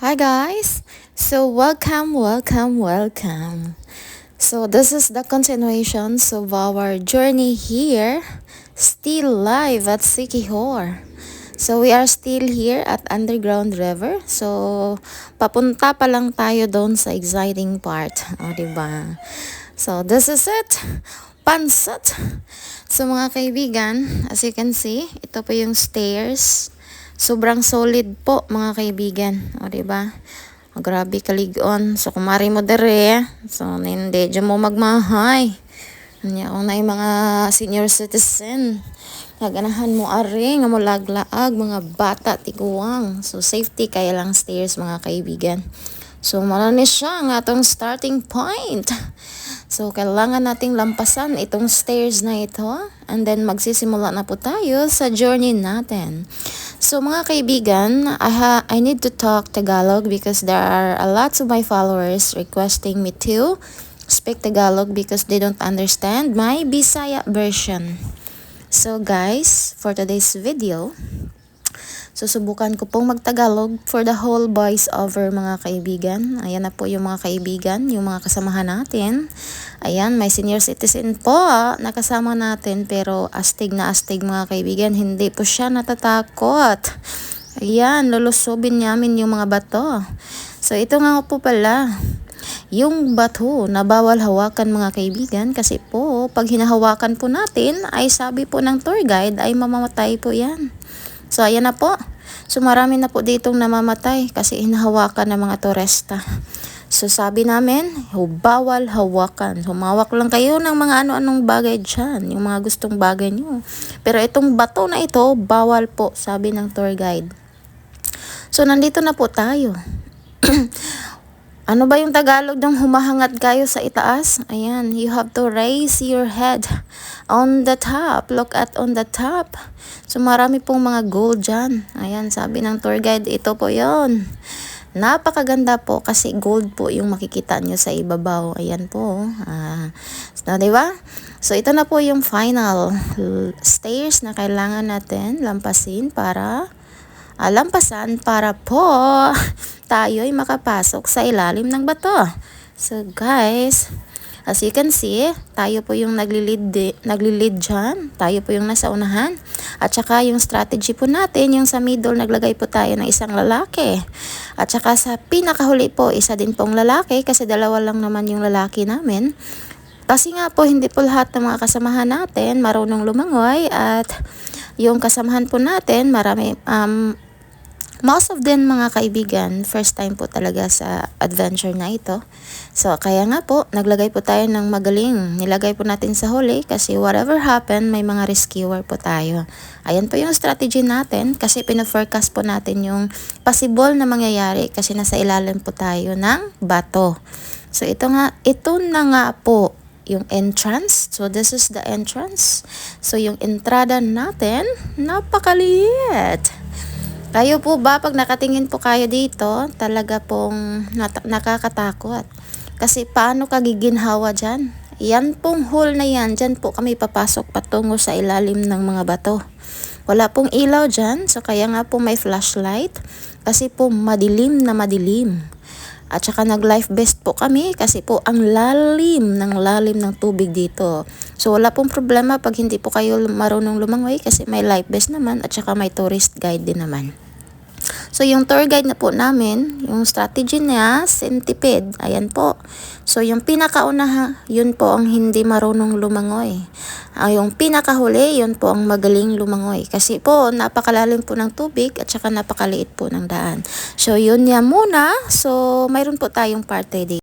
Hi guys. So welcome. So this is the continuation of our journey here, still live at Sikihor. So we are still here at Underground River. So papunta pa lang tayo doon sa exciting part, o diba? So this is it. Pansat. So mga kaibigan, as you can see, ito po yung stairs. Sobrang solid po mga kaibigan. O diba? O, grabe kaligon. So kumari mo dere. So hindi dyan mo magmahay. Anya kung na yung mga senior citizen. Naganahan mo ari nga mo laglaag mga bata tiguang. So safety kaya lang stairs mga kaibigan. So marami siya nga atong starting point. So kailangan nating lampasan itong stairs na ito. And then magsisimula na po tayo sa journey natin. So mga kaibigan, I need to talk Tagalog because there are a lots of my followers requesting me to speak Tagalog because they don't understand my Bisaya version. So guys, for today's video, susubukan ko pong magtagalog for the whole voice over mga kaibigan. Ayan na po yung mga kaibigan, yung mga kasamahan natin. Ayan, may senior citizen po nakasama natin pero astig na astig mga kaibigan. Hindi po siya natatakot. Ayan, lulusobin namin yung mga bato. So ito nga po pala, yung bato na bawal hawakan mga kaibigan kasi po pag hinahawakan po natin ay sabi po ng tour guide ay mamamatay po yan. So ayan na po. So marami na po ditong namamatay kasi hinahawakan ng mga turista. So sabi namin, bawal hawakan. Humawak lang kayo ng mga ano-anong bagay dyan, yung mga gustong bagay nyo. Pero itong bato na ito, bawal po, sabi ng tour guide. So nandito na po tayo. Ano ba yung Tagalog ng humahangat kayo sa itaas? Ayan, you have to raise your head on the top. Look at on the top. So marami pong mga gold dyan. Ayan, sabi ng tour guide, ito po yon. Napakaganda po kasi gold po yung makikita nyo sa ibabaw. Ayan po. So, diba? So ito na po yung final stairs na kailangan natin lampasan para po tayo'y makapasok sa ilalim ng bato. So guys, as you can see, tayo po yung naglilid dyan. Tayo po yung nasa unahan. At saka yung strategy po natin, yung sa middle, naglagay po tayo ng isang lalaki. At saka sa pinakahuli po, isa din pong lalaki kasi dalawa lang naman yung lalaki namin. Kasi nga po, hindi po lahat ng mga kasamahan natin marunong lumangoy at yung kasamahan po natin, most of them mga kaibigan, first time po talaga sa adventure na ito. So kaya nga po, naglagay po tayo ng magaling. Nilagay po natin sa huli kasi whatever happen, may mga rescuer po tayo. Ayan po yung strategy natin kasi pina-forecast po natin yung possible na mangyayari kasi nasa ilalim po tayo ng bato. So ito na nga po yung entrance. So this is the entrance. So yung entrada natin, napakaliit. Kayo po ba, pag nakatingin po kayo dito, talaga pong nakakatakot. Kasi paano ka giginhawa dyan? Yan pong hole na yan, dyan po kami papasok patungo sa ilalim ng mga bato. Wala pong ilaw dyan, so kaya nga po may flashlight. Kasi po madilim na madilim. At saka nag-life vest po kami kasi po ang lalim ng tubig dito. So wala pong problema pag hindi po kayo marunong lumangoy kasi may life vest naman at saka may tourist guide din naman. So yung tour guide na po namin, yung strategy niya, centipede. Ayan po. So yung pinakauna, yun po ang hindi marunong lumangoy. Yung pinakahuli, yun po ang magaling lumangoy. Kasi po, napakalalim po ng tubig at saka napakaliit po ng daan. So yun yan muna. So mayroon po tayong parte dito.